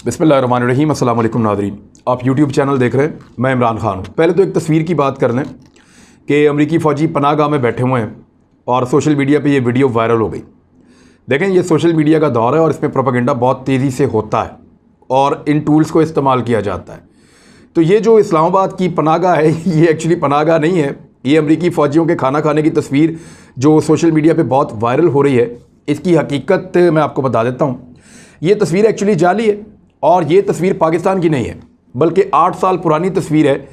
बिस्मिल्लाहिर्रहमानिर्रहीम। अस्सलाम वालेकुम नाज़रीन, आप यूट्यूब चैनल देख रहे हैं। मैं इमरान खान हूँ। पहले तो एक तस्वीर की बात कर लें कि अमरीकी फ़ौजी पनाहगाह में बैठे हुए हैं और सोशल मीडिया पे ये वीडियो वायरल हो गई। देखें, ये सोशल मीडिया का दौर है और इसमें प्रोपेगेंडा बहुत तेज़ी से होता है और इन टूल्स को इस्तेमाल किया जाता है। तो ये जो इस्लामाबाद की पनाहगाह है, ये एक्चुअली पनाहगाह नहीं है। ये अमरीकी फ़ौजियों के खाना खाने की तस्वीर जो सोशल मीडिया पर बहुत वायरल हो रही है, इसकी हकीकत मैं आपको बता देता हूँ। ये तस्वीर एक्चुअली जाली है और ये तस्वीर पाकिस्तान की नहीं है, बल्कि 8 साल पुरानी तस्वीर है।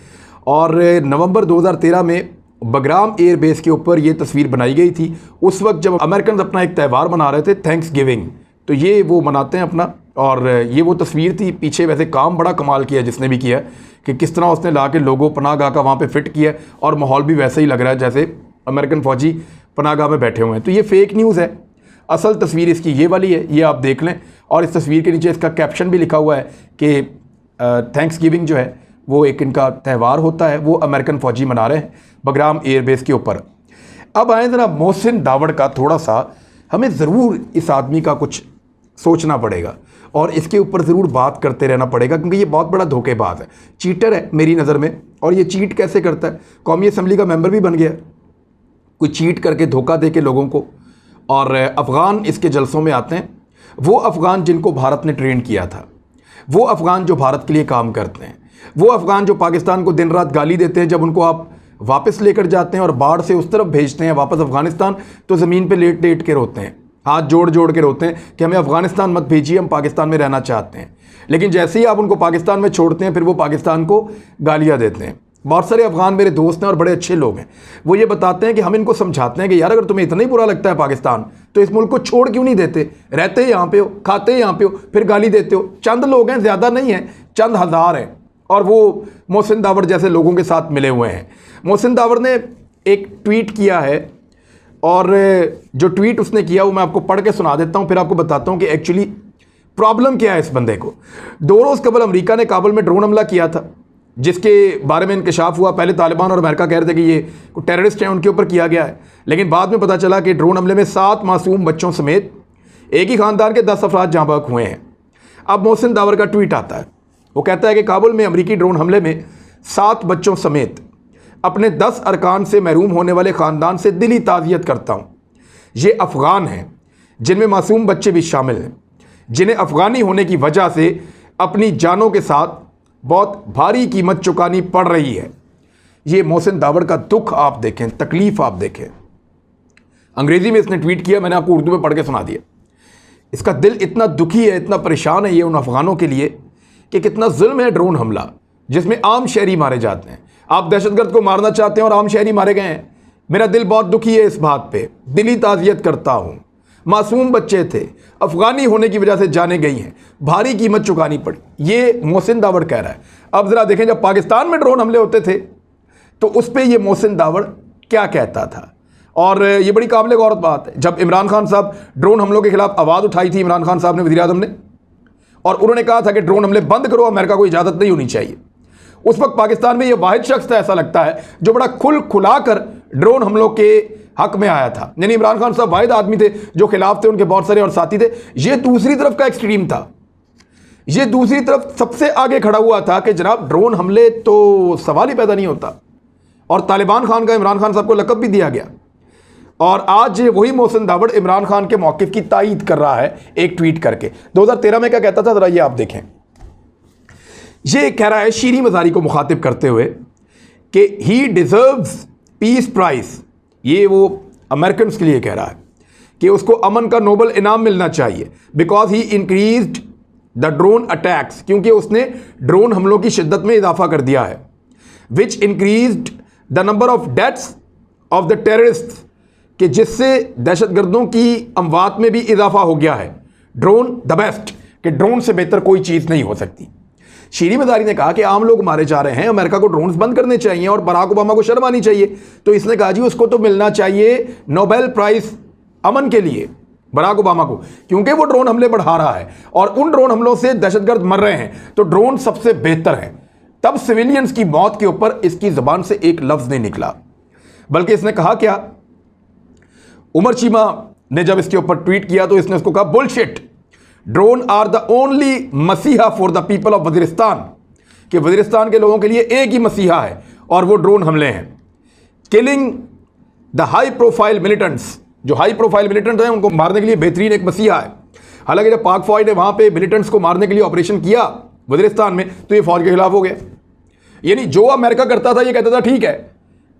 और नवंबर 2013 में बगराम एयर बेस के ऊपर ये तस्वीर बनाई गई थी। उस वक्त जब अमेरिकन अपना एक त्यौहार मना रहे थे, थैंक्स गिविंग, तो ये वो मनाते हैं अपना। और ये वो तस्वीर थी। पीछे वैसे काम बड़ा कमाल किया जिसने भी किया कि किस तरह उसने ला के लोगों पनाहगाह का वहाँ पे फिट किया और माहौल भी वैसे ही लग रहा है जैसे अमेरिकन फ़ौजी पनाहगाह में बैठे हुए हैं। तो ये फेक न्यूज़ है। असल तस्वीर इसकी ये वाली है, ये आप देख लें। और इस तस्वीर के नीचे इसका कैप्शन भी लिखा हुआ है कि थैंक्स गिविंग जो है वो एक इनका त्यौहार होता है, वो अमेरिकन फ़ौजी मना रहे हैं बगराम एयरबेस के ऊपर। अब आए ज़रा मोहसिन दावड़ का, थोड़ा सा हमें ज़रूर इस आदमी का कुछ सोचना पड़ेगा और इसके ऊपर ज़रूर बात करते रहना पड़ेगा, क्योंकि ये बहुत बड़ा धोखेबाज है, चीटर है मेरी नज़र में। और ये चीट कैसे करता है? कौमी असम्बली का मेंबर भी बन गया, कोई चीट करके धोखा दे के लोगों को। और अफ़गान इसके जलसों में आते हैं, वो अफ़गान जिनको भारत ने ट्रेन किया था, वो अफ़गान जो भारत के लिए काम करते हैं, वो अफ़गान जो पाकिस्तान को दिन रात गाली देते हैं। जब उनको आप वापस लेकर जाते हैं और बाढ़ से उस तरफ भेजते हैं वापस अफ़गानिस्तान, तो ज़मीन पे लेट लेट के रोते हैं, हाथ जोड़ जोड़ के रोते हैं कि हमें अफ़गानिस्तान मत भेजिए, हम पाकिस्तान में रहना चाहते हैं। लेकिन जैसे ही आप उनको पाकिस्तान में छोड़ते हैं, फिर वो पाकिस्तान को गालियाँ देते हैं। बहुत सारे अफ़गान मेरे दोस्त हैं और बड़े अच्छे लोग हैं। वो ये बताते हैं कि हम इनको समझाते हैं कि यार, अगर तुम्हें इतना ही बुरा लगता है पाकिस्तान, तो इस मुल्क को छोड़ क्यों नहीं देते? रहते यहाँ पे हो, खाते यहाँ पे हो, फिर गाली देते हो। चंद लोग हैं, ज़्यादा नहीं हैं, चंद हज़ार हैं, और वो मोहसिन दावड़ जैसे लोगों के साथ मिले हुए हैं। मोहसिन दावड़ ने एक ट्वीट किया है और जो ट्वीट उसने किया वो मैं आपको पढ़ के सुना देता हूँ, फिर आपको बताता हूँ कि एक्चुअली प्रॉब्लम क्या है इस बंदे को। 2 रोज़ कबल अमेरिका ने काबुल में ड्रोन हमला किया था, जिसके बारे में इंकशाफ हुआ। पहले तालिबान और अमेरिका कह रहे थे कि ये टेररिस्ट हैं, उनके ऊपर किया गया है, लेकिन बाद में पता चला कि ड्रोन हमले में 7 मासूम बच्चों समेत एक ही ख़ानदान के 10 अफराद जाँ बहक हुए हैं। अब मोहसिन दावड़ का ट्वीट आता है, वो कहता है कि काबुल में अमरीकी ड्रोन हमले में 7 बच्चों समेत अपने 10 अरकान से महरूम होने वाले ख़ानदान से दिली ताज़ियत करता हूँ। ये अफ़गान हैं, जिनमें मासूम बच्चे भी शामिल हैं, जिन्हें अफ़गानी होने की वजह से अपनी जानों के साथ बहुत भारी कीमत चुकानी पड़ रही है। ये मोहसिन दावड़ का दुख आप देखें, तकलीफ़ आप देखें। अंग्रेज़ी में इसने ट्वीट किया, मैंने आपको उर्दू में पढ़ के सुना दिया। इसका दिल इतना दुखी है, इतना परेशान है ये उन अफ़गानों के लिए कि कितना जुल्म है ड्रोन हमला, जिसमें आम शहरी मारे जाते हैं। आप दहशतगर्द को मारना चाहते हैं और आम शहरी मारे गए हैं। मेरा दिल बहुत दुखी है इस बात पर, दिली ताज़ियत करता हूँ। मासूम बच्चे थे, अफ़गानी होने की वजह से जाने गई हैं, भारी कीमत चुकानी पड़ी। ये मोहसिन दावड़ कह रहा है। अब ज़रा देखें, जब पाकिस्तान में ड्रोन हमले होते थे तो उस पर ये मोहसिन दावड़ क्या कहता था। और ये बड़ी काबिल गौर बात है, जब इमरान खान साहब ड्रोन हमलों के खिलाफ आवाज़ उठाई थी, इमरान खान साहब ने, वज़ीर आज़म ने, और उन्होंने कहा था कि ड्रोन हमले बंद करो, अमेरिका को इजाज़त नहीं होनी चाहिए। उस वक्त पाकिस्तान में ये वाहिद शख्स था, ऐसा लगता है, जो बड़ा खुला कर ड्रोन हमलों के हक में आया था। यानी इमरान खान साहब वाहिद आदमी थे जो खिलाफ थे, उनके बहुत सारे और साथी थे। ये दूसरी तरफ का एक्सट्रीम था। ये दूसरी तरफ सबसे आगे खड़ा हुआ था कि जनाब ड्रोन हमले तो सवाल ही पैदा नहीं होता। और तालिबान खान का इमरान खान साहब को लक़ब भी दिया गया। और आज वही मोहसिन दावड़ इमरान खान के मौक़िफ़ की तायीद कर रहा है एक ट्वीट करके। 2013 में क्या कहता था, ज़रा ये आप देखें। ये कह रहा है शीरी मज़ारी को मुखातिब करते हुए कि ही डिज़र्व्स पीस प्राइज़। ये वो अमेरिकन के लिए कह रहा है कि उसको अमन का नोबल इनाम मिलना चाहिए, because he increased the drone attacks, क्योंकि उसने ड्रोन हमलों की शिद्दत में इजाफा कर दिया है। Which increased the number of deaths of the terrorist, कि जिससे दहशतगर्दों की अमवात में भी इजाफा हो गया है। ड्रोन द बेस्ट, कि ड्रोन से बेहतर कोई चीज़ नहीं हो सकती। शीरी मज़ारी ने कहा कि आम लोग मारे जा रहे हैं, अमेरिका को ड्रोन्स बंद करने चाहिए और बराक ओबामा को शर्म आनी चाहिए। तो इसने कहा जी उसको तो मिलना चाहिए नोबेल प्राइज़ अमन के लिए, बराक ओबामा को, क्योंकि वो ड्रोन हमले बढ़ा रहा है और उन ड्रोन हमलों से दहशतगर्द मर रहे हैं। तो ड्रोन सबसे बेहतर है। तब सिविलियंस की मौत के ऊपर इसकी ज़बान से एक लफ्ज़ नहीं निकला, बल्कि इसने कहा क्या, उमर चीमा ने जब इसके ऊपर ट्वीट किया तो इसने उसको कहा bullshit, drone are the only मसीहा for the people of Waziristan, कि वजीरिस्तान के लोगों के लिए एक ही मसीहा है और वो ड्रोन हमले हैं। Killing the high profile militants, जो हाई प्रोफाइल मिलिटेंट हैं उनको मारने के लिए बेहतरीन एक मसीहा है। हालांकि जब पाक फौज ने वहां पे मिलिटेंट्स को मारने के लिए ऑपरेशन किया वजीरिस्तान में, तो ये फौज के खिलाफ हो गया। यानी जो अमेरिका करता था ये कहता था ठीक है,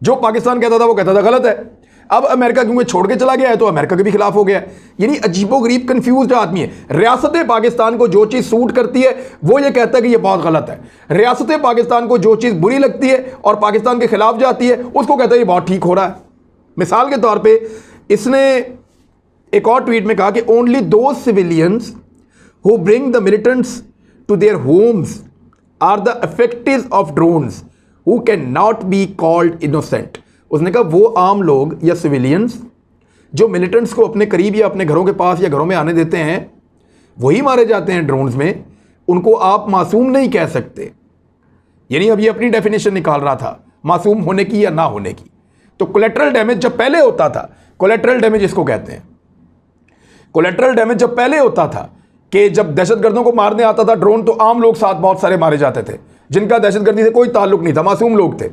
जो पाकिस्तान कहता था वो कहता था गलत है। अब अमेरिका क्योंकि छोड़ के चला गया है तो अमेरिका के भी खिलाफ हो गया। यानी अजीबोगरीब कंफ्यूज आदमी है। रियासत पाकिस्तान को जो चीज़ सूट करती है वो ये कहता है कि ये बहुत गलत है। रियासत पाकिस्तान को जो चीज़ बुरी लगती है और पाकिस्तान के खिलाफ जाती है उसको कहता है ये बहुत ठीक हो रहा है। मिसाल के तौर पर इसने एक और ट्वीट में कहा कि only two civilians who bring the militants to their homes are the effectives of drones who can not be called innocent. उसने कहा वो आम लोग या सिविलियंस जो मिलिटेंट्स को अपने करीब या अपने घरों के पास या घरों में आने देते हैं वही मारे जाते हैं ड्रोन्स में, उनको आप मासूम नहीं कह सकते। यानी अब ये अपनी डेफिनेशन निकाल रहा था मासूम होने की या ना होने की। तो कोलेटरल डैमेज जब पहले होता था, कोलेटरल डैमेज इसको कहते हैं, कोलेटरल डैमेज जब पहले होता था कि जब दहशतगर्दों को मारने आता था ड्रोन तो आम लोग साथ बहुत सारे मारे जाते थे जिनका दहशतगर्दी से कोई ताल्लुक नहीं था, मासूम लोग थे।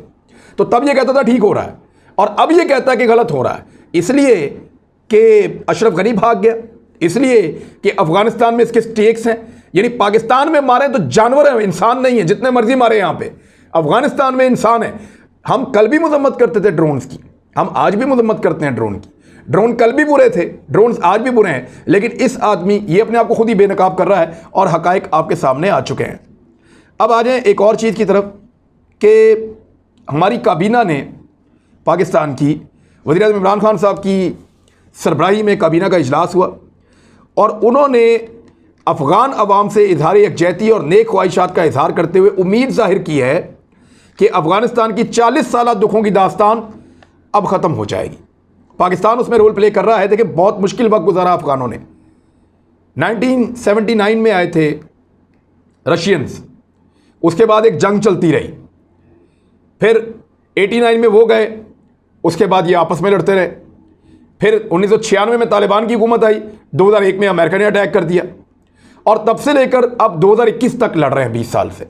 तो तब ये कहता था ठीक हो रहा है और अब ये कहता है कि गलत हो रहा है, इसलिए कि अशरफ गनी भाग गया, इसलिए कि अफगानिस्तान में इसके स्टेक्स हैं। यानी पाकिस्तान में मारे तो जानवर हैं, इंसान नहीं है, जितने मर्जी मारे यहाँ पे। अफगानिस्तान में इंसान है। हम कल भी मजम्मत करते थे ड्रोन्स की, हम आज भी मजम्मत करते हैं ड्रोन की। ड्रोन कल भी बुरे थे, ड्रोन्स आज भी बुरे हैं, लेकिन इस आदमी ये अपने आप को खुद ही बेनकाब कर रहा है और हकायक आपके सामने आ चुके हैं। अब आ जाएं एक और चीज़ की तरफ कि हमारी काबीना ने पाकिस्तान की वज़ीर-ए-आज़म इमरान खान साहब की सरबराही में काबीना का इजलास हुआ और उन्होंने अफ़गान अवाम से इजहार यकजहती और नेक ख्वाहिशात का इजहार करते हुए उम्मीद ज़ाहिर की है कि अफ़गानिस्तान की 40 साल दुखों की दास्तान अब ख़त्म हो जाएगी। पाकिस्तान उसमें रोल प्ले कर रहा है। देखिए बहुत मुश्किल वक्त गुजारा अफ़गानों ने। 1979 में आए थे रशियंस, उसके बाद एक जंग चलती रही, फिर 89 में वो गए, उसके बाद ये आपस में लड़ते रहे, फिर 1996 में तालिबान की हुकूमत आई, 2001 में अमेरिका ने अटैक कर दिया और तब से लेकर अब 2021 तक लड़ रहे हैं 20 साल से।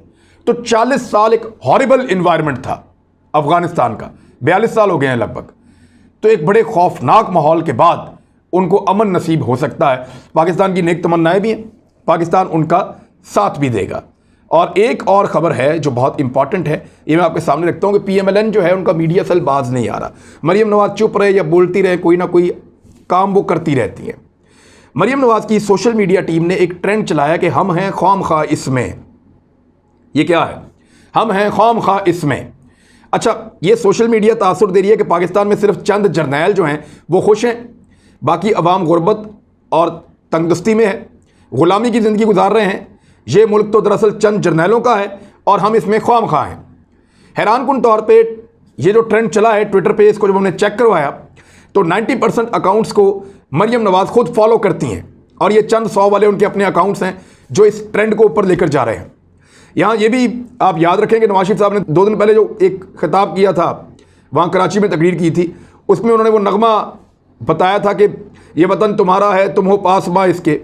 तो 40 साल एक हॉरिबल इन्वायरमेंट था अफगानिस्तान का, 42 साल हो गए हैं लगभग। तो एक बड़े खौफनाक माहौल के बाद उनको अमन नसीब हो सकता है। पाकिस्तान की नेक तमन्नाएं भी हैं, पाकिस्तान उनका साथ भी देगा। और एक और ख़बर है जो बहुत इंपॉर्टेंट है, ये मैं आपके सामने रखता हूँ कि PMLN जो है उनका मीडिया सेल बाज नहीं आ रहा। मरीम नवाज़ चुप रहे या बोलती रहे, कोई ना कोई काम वो करती रहती है। मरीम नवाज़ की सोशल मीडिया टीम ने एक ट्रेंड चलाया कि हम हैं खौम-खा इसमें। ये क्या है? हम हैं खौम-खा इसमें। अच्छा, ये सोशल मीडिया तासुर दे रही है कि पाकिस्तान में सिर्फ चंद जर्नैल जो हैं वो खुश हैं, बाकी अवाम गुर्बत और तंगदस्ती में है, ग़ुलामी की ज़िंदगी गुजार रहे हैं। ये मुल्क तो दरअसल चंद जर्नैलों का है और हम इसमें खौम-खा हैं। हैरानकुन तौर पे ये जो ट्रेंड चला है ट्विटर पे, इसको जब हमने चेक करवाया तो 90% अकाउंट्स को मरीम नवाज़ खुद फॉलो करती हैं और ये चंद 100 वाले उनके अपने अकाउंट्स हैं जो इस ट्रेंड को ऊपर लेकर जा रहे हैं। यहाँ ये भी आप याद रखेंगे नवाज शरीफ साहब ने 2 दिन पहले जो एक खिताब किया था, वहाँ कराची में तकरीर की थी, उसमें उन्होंने वो नगमा बताया था कि ये वतन तुम्हारा है तुम हो पासबा इसके।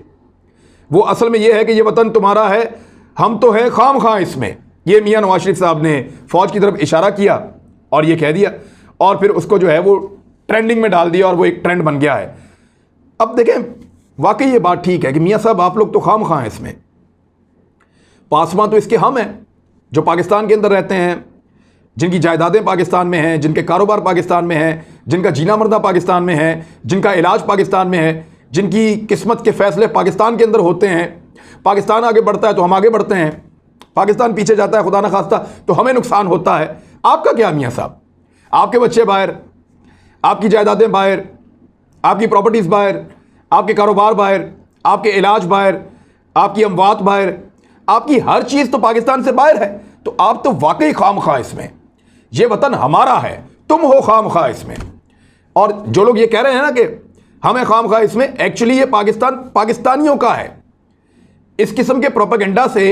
वो असल में ये है कि ये वतन तुम्हारा है, हम तो है खाम-खा इसमें। ये मियाँ नवाज शरीफ साहब ने फ़ौज की तरफ इशारा किया और ये कह दिया और फिर उसको जो है वो ट्रेंडिंग में डाल दिया और वो एक ट्रेंड बन गया है। अब देखें, वाकई ये बात ठीक है कि मियाँ साहब आप लोग तो खाम-खा हैं इसमें। पासमा तो इसके हम हैं जो पाकिस्तान के अंदर रहते हैं, जिनकी जायदादें पाकिस्तान में हैं, जिनके कारोबार पाकिस्तान में हैं, जिनका जीना मरना पाकिस्तान में है, जिनका इलाज पाकिस्तान में है, जिनकी किस्मत के फ़ैसले पाकिस्तान के अंदर होते हैं। पाकिस्तान आगे बढ़ता है तो हम आगे बढ़ते हैं, पाकिस्तान पीछे जाता है खुदा न खास्ता तो हमें नुकसान होता है। आपका क्या मियाँ साहब? आपके बच्चे बाहर, आपकी जायदादें बाहर, आपकी प्रॉपर्टीज़ बाहर, आपके कारोबार बाहर, आपके इलाज बाहर, आपकी अमवात बाहर, आपकी हर चीज़ तो पाकिस्तान से बाहर है। तो आप तो वाकई खाम-खा इसमें। ये वतन हमारा है, तुम हो खाम-खा इसमें। और जो लोग ये कह रहे हैं ना कि हमें खाम-खा इसमें, एक्चुअली ये पाकिस्तान पाकिस्तानियों का है। इस किस्म के प्रोपेगेंडा से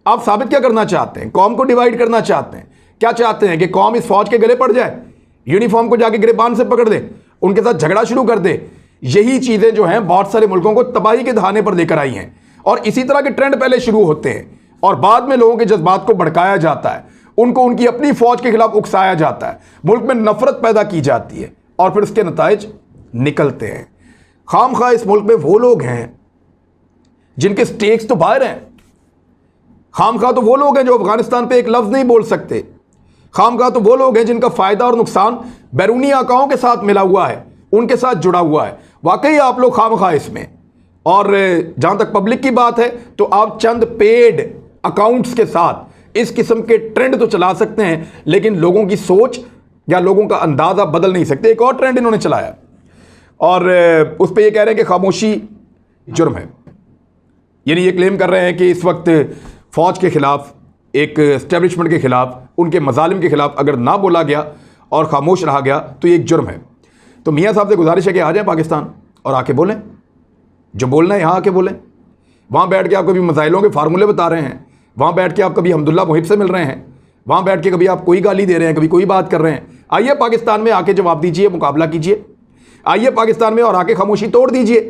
आप साबित क्या करना चाहते हैं? कौम को डिवाइड करना चाहते हैं। क्या चाहते हैं कि कौम इस फौज के गले पड़ जाए, यूनिफॉर्म को जाके गिरबान से पकड़ दे, उनके साथ झगड़ा शुरू कर दे। यही चीज़ें जो हैं बहुत सारे मुल्कों को तबाही के दहाने पर लेकर आई हैं और इसी तरह के ट्रेंड पहले शुरू होते हैं और बाद में लोगों के जज्बात को भड़काया जाता है, उनको उनकी अपनी फौज के खिलाफ उकसाया जाता है, मुल्क में नफरत पैदा की जाती है और फिर उसके नताइज निकलते हैं। खामखा इस मुल्क में वो लोग हैं जिनके स्टेक्स तो बाहर हैं। खामखा तो वो लोग हैं जो अफगानिस्तान पे एक लफ्ज़ नहीं बोल सकते। खामखा तो वो लोग हैं जिनका फ़ायदा और नुकसान बैरूनी आकाओं के साथ मिला हुआ है, उनके साथ जुड़ा हुआ है। वाकई आप लोग खामखा इसमें। और जहाँ तक पब्लिक की बात है तो आप चंद पेड अकाउंट्स के साथ इस किस्म के ट्रेंड तो चला सकते हैं, लेकिन लोगों की सोच या लोगों का अंदाज़ा बदल नहीं सकते। एक और ट्रेंड इन्होंने चलाया और उस पर यह कह रहे हैं कि खामोशी जुर्म है। यानी ये क्लेम कर रहे हैं कि इस वक्त फ़ौज के ख़िलाफ़, एक एस्टेब्लिशमेंट के ख़िलाफ़, उनके मजालिम के ख़िलाफ़ अगर ना बोला गया और खामोश रहा गया तो ये एक जुर्म है। तो मियाँ साहब से गुजारिश है कि आ जाएं पाकिस्तान और आके बोलें, जो बोलना है यहाँ आके बोलें। वहाँ बैठ के आप कभी मसाइलों के फार्मूले बता रहे हैं, वहाँ बैठ के आप कभी हमदुल्ला मुहिब से मिल रहे हैं, वहाँ बैठ के कभी आप कोई गाली दे रहे हैं, कभी कोई बात कर रहे हैं। आइए पाकिस्तान में आके जवाब दीजिए, मुकाबला कीजिए। आइए पाकिस्तान में और आके खामोशी तोड़ दीजिए।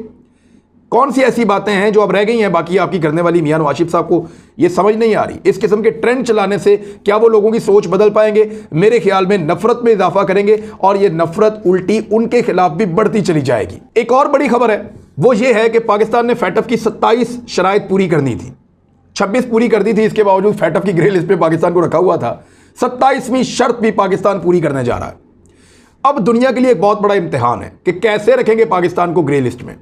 कौन सी ऐसी बातें हैं जो अब रह गई हैं बाकी आपकी करने वाली? मियां नवाज शरीफ साहब को ये समझ नहीं आ रही। इस किस्म के ट्रेंड चलाने से क्या वो लोगों की सोच बदल पाएंगे? मेरे ख्याल में नफरत में इजाफा करेंगे और ये नफरत उल्टी उनके खिलाफ भी बढ़ती चली जाएगी। एक और बड़ी खबर है, वो ये है कि पाकिस्तान ने फैटफ की 27 शराइत पूरी करनी थी, 26 पूरी कर दी थी। इसके बावजूद फैटफ की ग्रे लिस्ट पे पाकिस्तान को रखा हुआ था। 27वीं शर्त भी पाकिस्तान पूरी करने जा रहा है। अब दुनिया के लिए एक बहुत बड़ा इम्तिहान है कि कैसे रखेंगे पाकिस्तान को ग्रे लिस्ट में।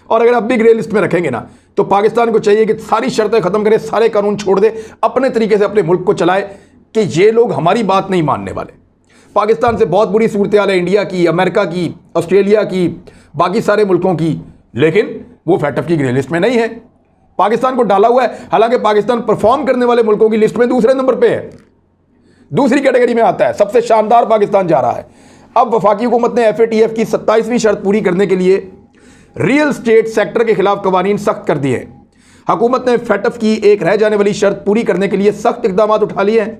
और अगर अब भी ग्रे लिस्ट में रखेंगे ना तो पाकिस्तान को चाहिए कि सारी शर्तें खत्म करे, सारे कानून छोड़ दे, अपने तरीके से अपने मुल्क को चलाए कि ये लोग हमारी बात नहीं मानने वाले। पाकिस्तान से बहुत बुरी सूरत हाल है इंडिया की, अमेरिका की, ऑस्ट्रेलिया की, बाकी सारे मुल्कों की, लेकिन वो फैटफ की ग्रे लिस्ट में नहीं है। पाकिस्तान को डाला हुआ है, हालांकि पाकिस्तान परफॉर्म करने वाले मुल्कों की लिस्ट में दूसरे नंबर पर है, दूसरी कैटेगरी में आता है। सबसे शानदार पाकिस्तान जा रहा है। अब वफाकी हुकूमत ने FATF की 27वीं शर्त पूरी करने के लिए रियल स्टेट सेक्टर के खिलाफ कवानीन सख्त कर दिए हैं। हुकूमत ने फैटफ की एक रह जाने वाली शर्त पूरी करने के लिए सख्त इकदाम उठा लिए हैं।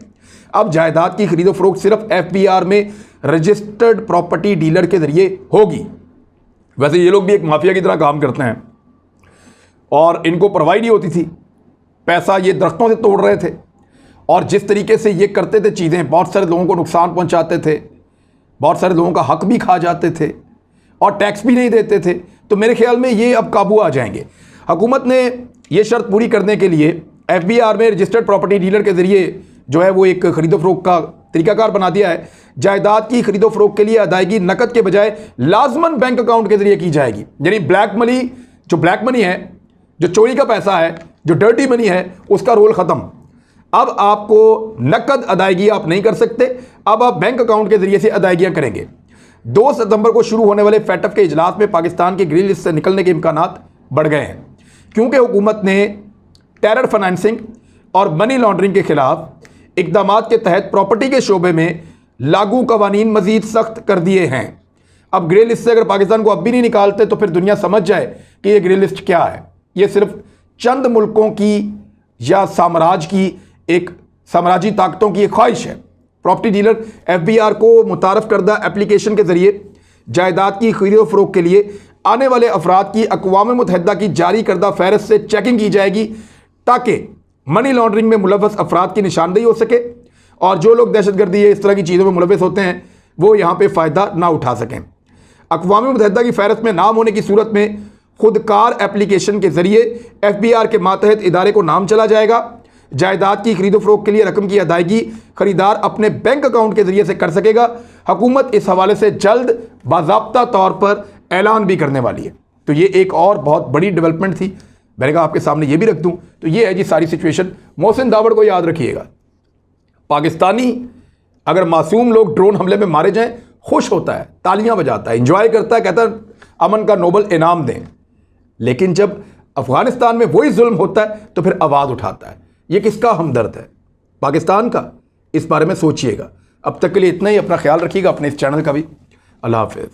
अब जायदाद की खरीदो फरोख्त सिर्फ FBR में रजिस्टर्ड प्रॉपर्टी डीलर के जरिए होगी। वैसे ये लोग भी एक माफिया की तरह काम करते हैं और इनको परवाह नहीं होती थी। पैसा ये दरख्तों से तोड़ रहे थे और जिस तरीके से ये करते थे चीज़ें, बहुत सारे लोगों को नुकसान पहुंचाते थे, बहुत सारे लोगों का हक भी खा जाते थे और टैक्स भी नहीं देते थे। तो मेरे ख्याल में ये अब काबू आ जाएंगे। हुकूमत ने ये शर्त पूरी करने के लिए FBR में रजिस्टर्ड प्रॉपर्टी डीलर के ज़रिए जो है वो एक खरीदो फरोख्त का तरीकाकार बना दिया है। जायदाद की खरीदो फरोख्त के लिए अदायगी नकद के बजाय लाजमन बैंक अकाउंट के जरिए की जाएगी। यानी ब्लैक मनी है, जो चोरी का पैसा है, जो डर्टी मनी है, उसका रोल ख़त्म। अब आपको नकद अदायगी आप नहीं कर सकते, अब आप बैंक अकाउंट के जरिए से अदायगियाँ करेंगे। 2 सितंबर को शुरू होने वाले फैटफ के इजलास में पाकिस्तान की ग्रे लिस्ट से निकलने के इम्कानात बढ़ गए हैं, क्योंकि हुकूमत ने टेरर फाइनेंसिंग और मनी लॉन्ड्रिंग के खिलाफ इकदाम के तहत प्रॉपर्टी के शोबे में लागू कवानीन मजीद सख्त कर दिए हैं। अब ग्रे लिस्ट से अगर पाकिस्तान को अब भी नहीं निकालते तो फिर दुनिया समझ जाए कि ये ग्रे लिस्ट क्या है। ये सिर्फ चंद मुल्कों की या साम्राज्य ताकतों की एक ख्वाहिश है। प्रॉपर्टी डीलर FBR को मुतारफ़ करदा एप्लीकेशन के ज़रिए जायदाद की खरीदो फरोख्त के लिए आने वाले अफराद की अक़वाम मुत्तहिदा की जारी करदा फ़हरिस्त से चेकिंग की जाएगी, ताकि मनी लॉन्ड्रिंग में मुलव्वस अफराद की निशानदेही हो सके और जो लोग दहशतगर्दी या इस तरह की चीज़ों में मुलव्वस होते हैं वो यहाँ पर फ़ायदा ना उठा सकें। अक़वाम मुत्तहिदा की फ़हरिस्त में नाम होने की सूरत में खुदकार एप्लीकेशन के ज़रिए FBR के मातहत इदारे को नाम चला जाएगा। जायदाद की खरीदो फरोख्त के लिए रकम की अदायगी खरीदार अपने बैंक अकाउंट के जरिए से कर सकेगा। हुकूमत इस हवाले से जल्द बाज़ाब्ता तौर पर ऐलान भी करने वाली है। तो ये एक और बहुत बड़ी डेवलपमेंट थी, मैंने कहा आपके सामने ये भी रख दूं। तो ये है जी सारी सिचुएशन। मोहसिन दावड़ को याद रखिएगा, पाकिस्तानी अगर मासूम लोग ड्रोन हमले में मारे जाएं खुश होता है, तालियां बजाता है, इंजॉय करता है, कहता है अमन का नोबल इनाम दें। लेकिन जब अफगानिस्तान में वही जुल्म होता है तो फिर आवाज़ उठाता है। ये किसका हमदर्द है? पाकिस्तान का। इस बारे में सोचिएगा। अब तक के लिए इतना ही। अपना ख्याल रखिएगा, अपने इस चैनल का भी। अल्लाह हाफ़िज़।